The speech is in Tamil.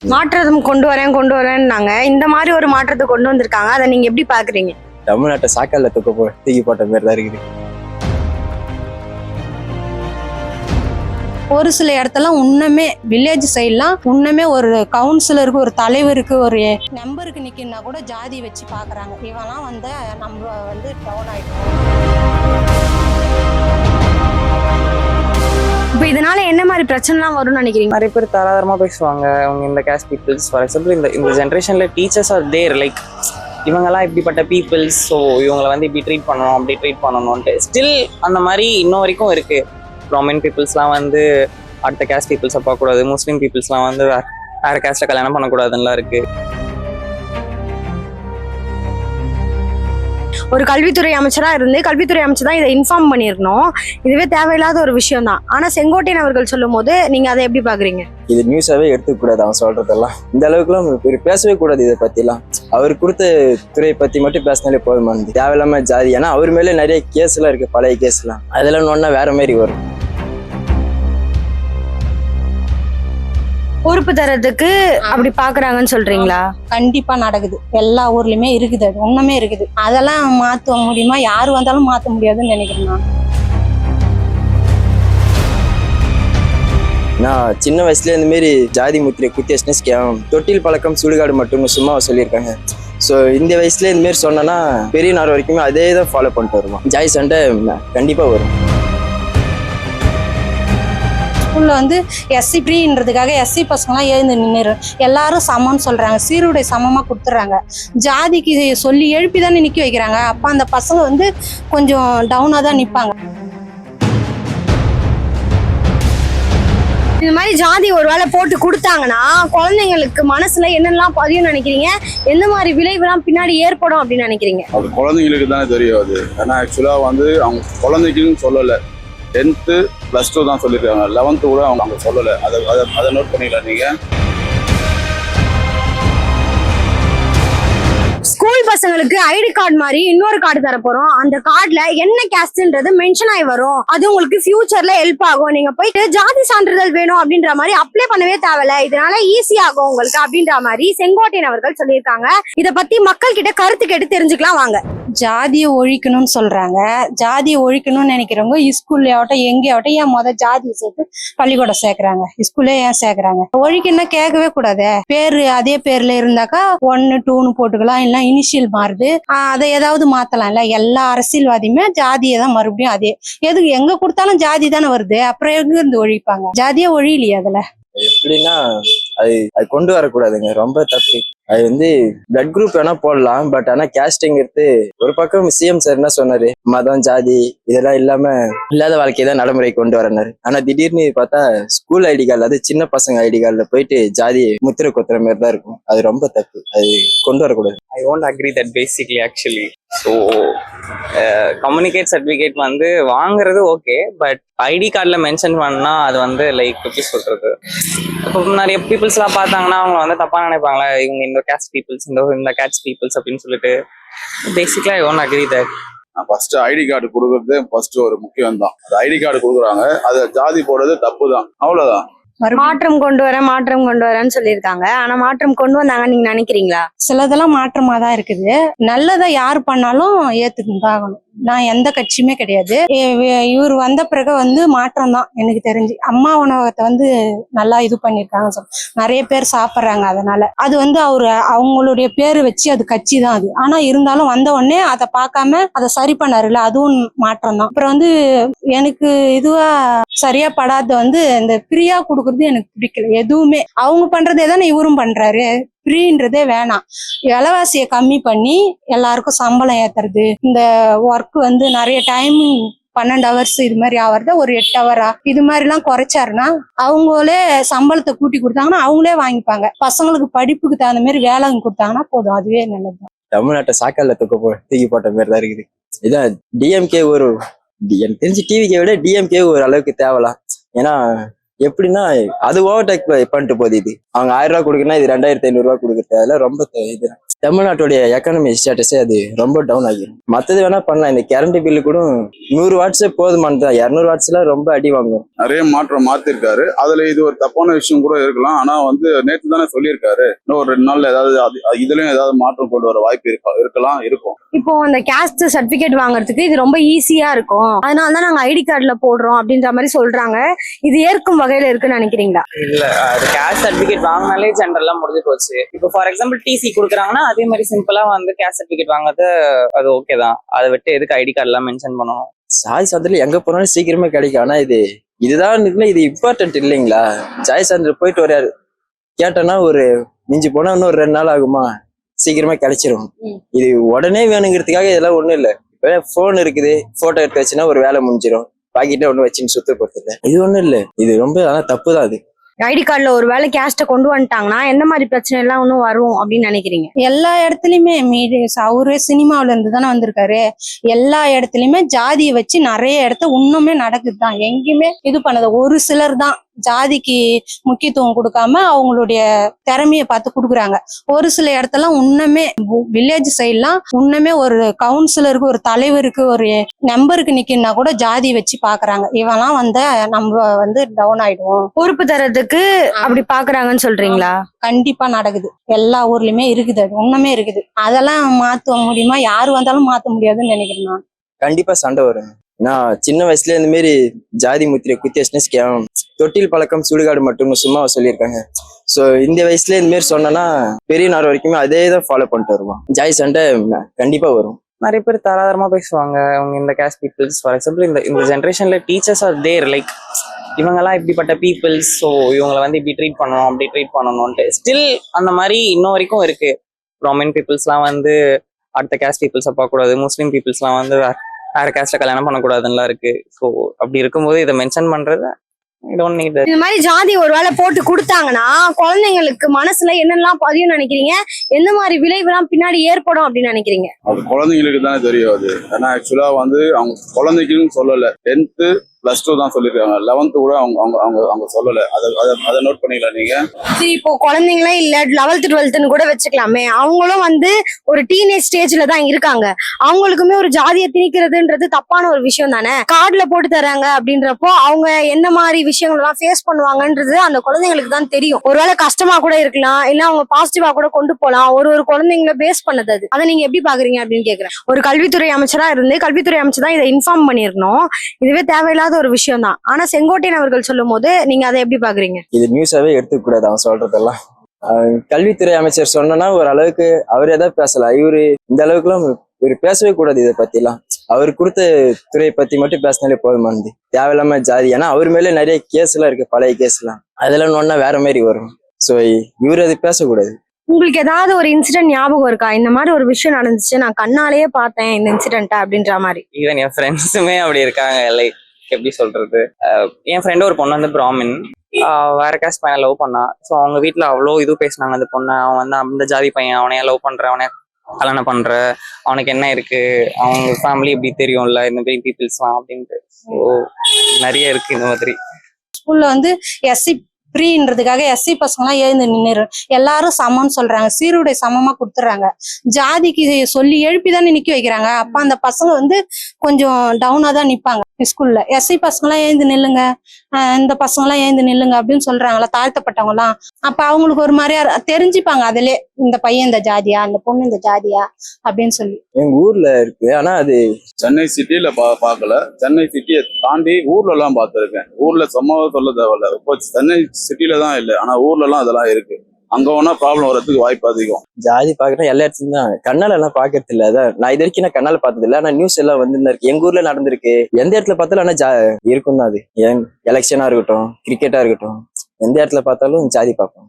மாற்றம் கொண்டு வரேன்னாங்க. இந்த மாதிரி ஒரு மாற்றத்தை கொண்டு வந்திருக்காங்க. அதை நீங்க எப்படி பாக்குறீங்க? தமிழ்நாட்டை சாக்கல்ல தூக்கி போட்ட மாதிரி தான் இருக்குது. ஒரு சில இடத்தெல்லாம் இன்னுமே வில்லேஜ் சைட்லாம் இன்னுமே ஒரு கவுன்சிலருக்கு, ஒரு தலைவருக்கு, ஒரு நம்பருக்கு நிற்கினா கூட ஜாதி வச்சு பார்க்குறாங்க. இவெல்லாம் வந்து நம்ம வந்து டவுன் ஆகிட்டோம். இப்போ இதனால என்ன மாதிரி பிரச்சனைலாம் வரும்னு நினைக்கிறீங்க? நிறைய பேர் தராதரமா பேசுவாங்க. அவங்க இந்த கேஸ்ட் பீப்புள்ஸ், ஃபார் எக்ஸாம்பிள் இந்த ஜென்ரேஷன்ல டீச்சர்ஸ் ஆர் தேர், லைக் இவங்கெல்லாம் இப்படிப்பட்ட பீப்புள்ஸ், ஸோ இவங்களை வந்து இப்படி ட்ரீட் பண்ணணும், அப்படி ட்ரீட் பண்ணணும்ன்ட்டு ஸ்டில் அந்த மாதிரி இன்னும் வரைக்கும் இருக்கு. ப்ராமின் பீப்புள்ஸ்லாம் வந்து அடுத்த கேஸ்ட் பீப்புள்ஸை பார்க்கக்கூடாது, முஸ்லீம் பீப்புள்ஸ்லாம் வந்து வேற கேஸ்ட்டை கல்யாணம் பண்ணக்கூடாதுலாம் இருக்கு. ஒரு கல்வித்துறை அமைச்சரா இருந்து கல்வித்துறை அமைச்சர் தான் இதை இன்ஃபார்ம் பண்ணிருக்கணும். இதுவே தேவையில்லாத ஒரு விஷயம் தான். ஆனா செங்கோட்டையன் அவர்கள் சொல்லும் போது நீங்க அதை எப்படி பாக்குறீங்க? இது நியூஸாவே எடுத்துக்க கூடாது. அவன் சொல்றதெல்லாம் இந்த அளவுக்குலாம் பேசவே கூடாது. இதை பத்திலாம் அவர் கொடுத்த துறையை பத்தி மட்டும் பேசினாலே போதுமானது. தேவையில்லாம ஜாதி, ஏன்னா அவர் மேலே நிறைய கேஸ் எல்லாம் இருக்கு, பழைய கேஸ் எல்லாம். அதெல்லாம் ஒன்னா வேற மாதிரி வரும். பொறுப்பு தரதுக்கு அப்படி பாக்குறாங்கன்னு சொல்றீங்களா? கண்டிப்பா நடக்குது. எல்லா ஊர்லயுமே இருக்குது, அது இன்னுமே இருக்குது. அதெல்லாம் மாற்ற முடியுமா? யாரு வந்தாலும் மாற்ற முடியாதுன்னு நினைக்கிறேன் நான். நான் சின்ன வயசுல இந்த மாரி ஜாதி முத்திரை குத்தி வச்சுன்னு தொட்டில் பழக்கம் சுடுகாடு மட்டும்னு சும்மா சொல்லியிருக்காங்க. ஸோ இந்த வயசுல இந்த மாரி சொன்னா பெரிய நாள் வரைக்குமே அதே தான் ஃபாலோ பண்ணிட்டு வருவோம். ஜாதி சண்டை கண்டிப்பா வரும். ஸ்கூல்ல வந்து எஸ்சி ஃப்ரீன்றதுக்காக எஸ்சி பசங்களாம் எழுந்து நின்று எல்லாரும் சமம்னு சொல்றாங்க. சீருடை சமமா கொடுத்துட்றாங்க. ஜாதிக்கு சொல்லி எழுப்பி தானே நிக்க வைக்கிறாங்க. அப்ப அந்த பசங்க வந்து கொஞ்சம் டவுனா தான் நிப்பாங்க. இந்த மாதிரி ஜாதி ஒரு வேளை போட்டு கொடுத்தாங்கன்னா குழந்தைங்களுக்கு மனசுல என்னெல்லாம் பதியும் நினைக்கிறீங்க? எந்த மாதிரி விளைவுலாம் பின்னாடி ஏற்படும் அப்படின்னு நினைக்கிறீங்க? அது குழந்தைங்களுக்கு தானே தெரியும். அது ஏன்னா ஆக்சுவலா வந்து அவங்க குழந்தைக்குன்னு சொல்லலை, 10th +2 தான் சொல்லியிருக்காங்க. 11th கூட அவங்க சொல்லலை. அதை நோட் பண்ணிக்கலாம் நீங்க. ஸ்கூல் பசங்களுக்கு ஐடி கார்டு மாதிரி இன்னொரு கார்டு தர போறோம். அந்த கார்டுல என்ன கேஸ்ட்ன்றது மென்ஷன் ஆகி வரும். அது உங்களுக்கு ஃபியூச்சர்ல ஹெல்ப் ஆகும். நீங்க போயிட்டு ஜாதி சான்றிதழ் வேணும் அப்படின்ற மாதிரி அப்ளை பண்ணவே தேவையில்ல. இதனால ஈஸி ஆகும் உங்களுக்கு அப்படின்ற மாதிரி செங்கோட்டையன் அவர்கள் சொல்லியிருக்காங்க. இதை பத்தி மக்கள் கிட்ட கருத்து கேட்டு தெரிஞ்சுக்கலாம் வாங்க. ஜாதியை ஒழிக்கணும்னு சொல்றாங்க. ஜாதியை ஒழிக்கணும்னு நினைக்கிறவங்க ஸ்கூல்லையாவட்டும் எங்கேயாவட்டும் ஏன் ஜாதியை சேர்த்து பள்ளிக்கூடம் சேர்க்கறாங்க? ஸ்கூல்லே ஏன் சேர்க்கறாங்க? ஒழிக்கணும்னா கேட்கவே கூடாது. பேரு அதே பேர்ல இருந்தாக்கா 1, 2ன்னு போட்டுக்கலாம். இல்ல இனிஷியல் மாறுது, அதை ஏதாவது மாத்தலாம். இல்ல எல்லா அரசியல்வாதியுமே ஜாதியை தான் மறுபடியும் அதே எதுக்கு எங்க கொடுத்தாலும் ஜாதி தானே வருது. அப்புறம் எங்க இருந்து ஒழிப்பாங்க? ஜாதியே ஒழியலையே. அதுல எப்படின்னா அது கொண்டு வரக்கூடாதுங்க. ரொம்ப தப்பு. அது வந்து பிளட் குரூப் வேணா போடலாம். பட் ஆனா கேஸ்டிங்கிறது ஒரு பக்கம் சிஎம் சார் என்ன சொன்னாரு, மதம் ஜாதி இதெல்லாம் இல்லாத வாழ்க்கையை தான் நடைமுறை கொண்டு வரனாரு. ஆனா திடீர்னு பார்த்தா ஸ்கூல் ஐடி கார்டு, அது சின்ன பசங்க ஐடி கார்டுல போயிட்டு ஜாதி முத்திரை கொத்துற மாதிரி தான் இருக்கும். அது ரொம்ப தப்பு. அது கொண்டு வரக்கூடாது. I won't agree that basically actually. So communicate certificate வந்து வாங்குறது ஓகே, பட் ஐடி கார்டில் மென்ஷன் பண்ணா அது வந்து லைக் எப்படி சொல்றது, இப்போ நிறைய பீப்புள்ஸ்லாம் பார்த்தாங்கன்னா அவங்க வந்து தப்பா நினைப்பாங்களா, இவங்க இந்த கேஸ்ட் பீப்புள்ஸ், இந்த கேஸ்ட் பீப்புள்ஸ் அப்படின்னு சொல்லிட்டு. Basically I won't agree that. First ID card கொடுக்கறது ஃபர்ஸ்ட் ஒரு முக்கியம் தான். அது ஐடி கார்டு கொடுக்குறாங்க, அது ஜாதி போடுறது தப்பு தான், அவ்வளவுதான். மாற்றம் கொண்டு வரேன்னு சொல்லியிருக்காங்க. ஆனா மாற்றம் கொண்டு வந்தாங்க நீங்க நினைக்கிறீங்களா? சிலதெல்லாம் மாற்றமா தான் இருக்குது. நல்லதை யார் பண்ணாலும் ஏத்துக்கிட்டு ஆகணும். நான் எந்த கட்சியுமே கிடையாது. இவர் வந்த பிறகு வந்து மாற்றம் தான் எனக்கு தெரிஞ்சு. அம்மா உணவகத்தை வந்து நல்லா இது பண்ணிருக்காங்க, நிறைய பேர் சாப்பிட்றாங்க. அதனால அது வந்து அவங்களுடைய பேரு வச்சு அது கட்சி தான் அது. ஆனா இருந்தாலும் வந்த உடனே அதை பார்க்காம அதை சரி பண்ணாருல்ல, அதுவும் மாற்றம் தான். அப்புறம் வந்து எனக்கு இதுவா சரியா படாத வந்து இந்த பிரியா கொடுக்கறது எனக்கு பிடிக்கல. எதுவுமே அவங்க பண்றதே தானே இவரும் பண்றாரு. ஃப்ரீன்றதே வேணாம். விலைவாசியை கம்மி பண்ணி எல்லாருக்கும் சம்பளம் ஏத்துறது, இந்த ஒர்க் வந்து நிறைய டைமிங் 12 hours இது மாதிரி ஆவறத ஒரு 8 hour இது மாதிரி எல்லாம் குறைச்சாருன்னா அவங்களே சம்பளத்தை கூட்டி கொடுத்தாங்கன்னா அவங்களே வாங்கிப்பாங்க. பசங்களுக்கு படிப்புக்கு தகுந்த மாதிரி வேலை கொடுத்தாங்கன்னா போதும், அதுவே நல்லதுதான். தமிழ்நாட்டை சாக்கல்ல தூக்கி போட்ட மாதிரி தான் இருக்குது. இதான் டிஎம்கே எனக்கு தெரிஞ்சு டிவிக்கே விட டிஎம்கே ஒரு அளவுக்கு தேவலாம். ஏன்னா எப்படின்னா அது ஓவர்டேக் பண்ணிட்டு போகுது. இது அவங்க 1000 ரூபா கொடுக்குன்னா இது 2500 ரூபா கொடுக்குறது, அதெல்லாம் ரொம்ப இது. தமிழ்நாட்டுடைய எக்கானமி ஸ்டேட்டஸே அது ரொம்ப டவுன் ஆகிடும். மற்றது வேணா பண்ணலாம், இந்த கரண்ட் பில்லு கூட 100 வாட்ஸே போதுமானது தான். 200 வாட்ஸ்ல ரொம்ப அடி வாங்கும். நிறைய மாற்றம் மாத்திருக்காரு. அதுல இது ஒரு தப்பான விஷயம் கூட இருக்கலாம். ஆனா வந்து நேற்று தானே சொல்லியிருக்காரு, இன்னும் ஒரு 2 நாள்ல ஏதாவது இதுலயும் ஏதாவது மாற்றம் கொண்டு வர வாய்ப்பு இருக்கும். இப்போ அந்த கேஸ்ட் சர்டிபிகேட் வாங்குறதுக்கு இது ரொம்ப ஈஸியா இருக்கும், அதனாலதான் நாங்க ஐடி கார்டுல போடுறோம் அப்படின்ற மாதிரி சொல்றாங்க. இது ஏற்கும் வகையில இருக்குன்னு நினைக்கிறீங்களா? இல்ல, அது கேஸ்ட் சர்டிபிகேட் வாங்கினாலே ஜென்ரலா முடிஞ்சு போச்சு. இப்போ ஃபார் எக்ஸாம்பிள் டிசி கொடுக்குறாங்கன்னா அதே மாதிரி சிம்பிளா வந்து கேஸ்ட் சர்டிபிகேட் வாங்குறது அது ஓகே தான். அதை விட்டு எதுக்கு ஐடி கார்டு எல்லாம் மென்ஷன் பண்ணணும்? சாய் சான்றிதழ் எங்க போனாலும் சீக்கிரமே கிடைக்கும். ஆனா இதுதான் இது இம்பார்ட்டன்ட் இல்லைங்களா? சாய் சான்றிதழ் போயிட்டு வர்றாரு கேட்டோன்னா ஒரு மிஞ்சி போனா இன்னும் 2 நாள் ஆகுமா, சீக்கிரமா கிடைச்சிரும். இது உடனே வேணுங்கிறதுக்காக இதெல்லாம் ஒண்ணும் இல்லை. இப்ப போன் இருக்குது, போட்டோ எடுத்து வச்சுன்னா ஒரு வேலை முடிஞ்சிடும். பாக்கெட்டே ஒண்ணு வச்சுன்னு சுத்த போறது இது ஒண்ணும் இல்லை. இது ரொம்ப ஆனா தப்பு தான். அது ஐடி கார்டுல ஒரு வேலை கேஸ்ட கொண்டு வந்துட்டாங்கன்னா எந்த மாதிரி பிரச்சனை எல்லாம் ஒன்னும் வரும் அப்படின்னு நினைக்கிறீங்க? எல்லா இடத்துலயுமே அவரு சினிமாவில இருந்து தானே வந்திருக்காரு. எல்லா இடத்துலயுமே ஜாதியை வச்சு நிறைய இடத்த இன்னுமே நடக்குதுதான். எங்கேயுமே இது பண்ணது ஒரு சிலர் தான் ஜாதிக்கு முக்கியத்துவம் கொடுக்காம அவங்களுடைய திறமைய பார்த்து கொடுக்குறாங்க. ஒரு சில இடத்துல இன்னுமே வில்லேஜ் சைட்லாம் இன்னுமே ஒரு கவுன்சிலருக்கு, ஒரு தலைவருக்கு, ஒரு மெம்பருக்கு நிக்கணும்னா கூட ஜாதி வச்சு பாக்குறாங்க. இவெல்லாம் வந்து நம்ம வந்து டவுன் ஆயிடுவோம். பொறுப்பு தரதுக்கு அப்படி பாக்குறாங்கன்னு சொல்றீங்களா? கண்டிப்பா நடக்குது, எல்லா ஊர்லயுமே இருக்குது. அது இன்னுமே இருக்குது. அதெல்லாம் மாத்த முடியுமா? யாரு வந்தாலும் மாத்த முடியாதுன்னு நினைக்கிறேன் நான். கண்டிப்பா சண்டை வரும். நான் சின்ன வயசுல இந்த மாதிரி ஜாதி முத்திரை குத்தியாச்சுன்னா தொட்டில் பழக்கம் சுடுகாடு மட்டும் சும்மா சொல்லியிருக்காங்க. சோ இந்த வயசுல இந்த மாதிரி சொன்னா பெரிய நாள் வரைக்குமே அதே தான் ஃபாலோ பண்ணிட்டு வருவான். ஜாதி சண்டை கண்டிப்பா வரும். நிறைய பேர் தராதரமா பேசுவாங்க. அவங்க இந்த கேஸ்ட் பீப்புள்ஸ் ஃபார் எக்ஸாம்பிள் இந்த ஜென்ரேஷன்ல டீச்சர்ஸ் ஆர் தேர் லைக் இவங்கெல்லாம் இப்படிப்பட்ட பீப்புள்ஸ், ஸோ இவங்களை வந்து இப்படி ட்ரீட் பண்ணணும் அப்படி ட்ரீட் பண்ணணும்ட்டு ஸ்டில் அந்த மாதிரி இன்னும் வரைக்கும் இருக்கு. ப்ராமினன்ட் பீப்புள்ஸ்லாம் வந்து அடுத்த கேஸ்ட் பீப்புள்ஸை பார்க்கக்கூடாது, முஸ்லீம் பீப்புள்ஸ்லாம் வந்து வேற கேஸ்ட கல்யாணம் பண்ணக்கூடாதுலாம் இருக்கு. ஸோ அப்படி இருக்கும்போது இதை மென்ஷன் பண்றது இந்த மாதிரி ஜாதி ஒரு வேலை போட்டு கொடுத்தாங்கன்னா குழந்தைங்களுக்கு மனசுல என்னெல்லாம் பதியும் நினைக்கிறீங்க? எந்த மாதிரி விளைவுலாம் பின்னாடி ஏற்படும் அப்படின்னு நினைக்கிறீங்க? அது குழந்தைங்களுக்கு தானே தெரியும். அது ஏன்னா ஆக்சுவலா வந்து அவங்க குழந்தைக்குன்னு சொல்லல, 10th +2 தான் சொல்லிருக்காங்க. 11th கூட அவங்க சொல்லல. அதை நோட் பண்ணிக்கலாம் நீங்க. சரி, இப்போ குழந்தைங்களே இல்ல 11th 12th கூட வச்சுக்கலாமே, அவங்களும் வந்து ஒரு டீனேஜ் ஸ்டேஜ்ல தான் இருக்காங்க. அவங்களுக்குமே ஒரு ஜாதியை திணிக்கிறதுன்றது தப்பான ஒரு விஷயம் தானே. கார்டுல போட்டு தராங்க அப்படின்றப்போ அவங்க என்ன மாதிரி விஷயங்கள் எல்லாம் ஃபேஸ் பண்ணுவாங்கன்றது அந்த குழந்தைங்களுக்கு தான் தெரியும். ஒருவேளை கஷ்டமா கூட இருக்கலாம், இல்ல அவங்க பாசிட்டிவா கூட கொண்டு போலாம். ஒரு குழந்தைங்களை பேஸ் பண்ணது அது. அதை நீங்க எப்படி பாக்குறீங்க அப்படின்னு கேக்குறேன். ஒரு கல்வித்துறை அமைச்சரா இருந்து கல்வித்துறை அமைச்சர் தான் இதை இன்ஃபார்ம் பண்ணிருக்கணும். இதுவே தேவையில்லாத ஒரு விஷயம் தான். ஆனா செங்கோட்டையன் அவர்கள் சொல்லும் போது நீங்க அதை எப்படி பாக்குறீங்க? இது நியூஸாவே எடுத்துக்க கூடாது அவன் சொல்றதெல்லாம். கல்வித்துறை அமைச்சர் சொன்னா ஒரு அளவுக்கு அவர் ஏதாவது பேசலாம். இவரு இந்த அளவுக்கு எல்லாம் இவர் பேசவே கூடாது. இதை பத்தி எல்லாம் அவர் கொடுத்த துறையை பத்தி மட்டும் பேசினாலே போதுமானது. தேவையில்லாம ஜாதி, ஏன்னா அவர் மேல நிறைய கேஸ் எல்லாம் இருக்கு, பழைய கேஸ் எல்லாம். அதெல்லாம் ஒன்னா வேற மாதிரி வரும். சோ இவர் அது பேசக்கூடாது. உங்களுக்கு ஏதாவது ஒரு இன்சிடென்ட் ஞாபகம் இருக்கா? இந்த மாதிரி ஒரு விஷயம் நடந்துச்சு, நான் கண்ணாலேயே பார்த்தேன் இந்த இன்சிடென்ட் அப்படின்ற மாதிரி? ஈவன் என் ஃப்ரெண்ட்ஸுமே அப்படி இருக்காங்க. லைக் எப்படி சொல்றது, என் ஃப்ரெண்டு ஒரு பொண்ணு வந்து பிராமின், வேற கேஸ்ட் பையனை லவ் பண்ணா. ஸோ அவங்க வீட்டில் அவ்வளோ இது பேசினாங்க. அந்த பொண்ணை அவன் வந்து அந்த ஜாதி பையன், அவனையா லவ் பண்ற, அவனையா கல்யாணம் பண்ற, அவனுக்கு என்ன இருக்கு, அவங்க ஃபேமிலி இப்படி தெரியும்ல இந்த மாதிரி பீப்புள்ஸ்லாம் அப்படின்ட்டு. ஸோ நிறைய இருக்கு இந்த மாதிரி. ஸ்கூல்ல வந்து எஸ்சி ஃப்ரீன்றதுக்காக எஸ்சி பசங்களாம் எழுந்து நின்று எல்லாரும் சமம்னு சொல்றாங்க. சீருடை சமமா கொடுத்துறாங்க. ஜாதிக்கு சொல்லி எழுப்பிதானே நிக்க வைக்கிறாங்க. அப்ப அந்த பசங்க வந்து கொஞ்சம் டவுனா தான் நிப்பாங்க. ஸ்கூல்ல எஸ்சி பசங்களாம் எழுந்து நில்லுங்க, இந்த பசங்களாம் எழுந்து நில்லுங்க அப்படின்னு சொல்றாங்களா, தாழ்த்தப்பட்டவங்க எல்லாம். அப்ப அவங்களுக்கு ஒரு மாதிரியா தெரிஞ்சுப்பாங்க அதிலே, இந்த பையன் இந்த ஜாதியா, இந்த பொண்ணு இந்த ஜாதியா அப்படின்னு சொல்லி. எங்க ஊர்ல இருக்கு, ஆனா அது சென்னை சிட்டில பார்க்கல. சென்னை சிட்டியை தாண்டி ஊர்ல எல்லாம் பார்த்திருக்கேன். ஊர்ல சும்மாவே சொல்ல தேவையில்ல. இப்போ சென்னை சிட்டில தான் இல்லை, ஆனா ஊர்ல எல்லாம் அதெல்லாம் இருக்கு. அங்க ஒன்னா ப்ராப்ளம் வர்றதுக்கு வாய்ப்பு அதிகம். ஜாதி பாக்குறேன் எல்லா இடத்துலயும் தான். கண்ணால எல்லாம் பாக்குறது இல்ல. அதான் நான் இது வரைக்கும் நான் கண்ணால பார்த்தது இல்ல. ஆனா நியூஸ் எல்லாம் வந்து இருக்கு. எங்க ஊர்ல நடந்திருக்கு. எந்த இடத்துல பார்த்தாலும் ஆனா இருக்கும் தான். அது எலெக்ஷனா இருக்கட்டும், கிரிக்கெட்டா இருக்கட்டும், எந்த இடத்துல பார்த்தாலும் ஜாதி பார்ப்போம்.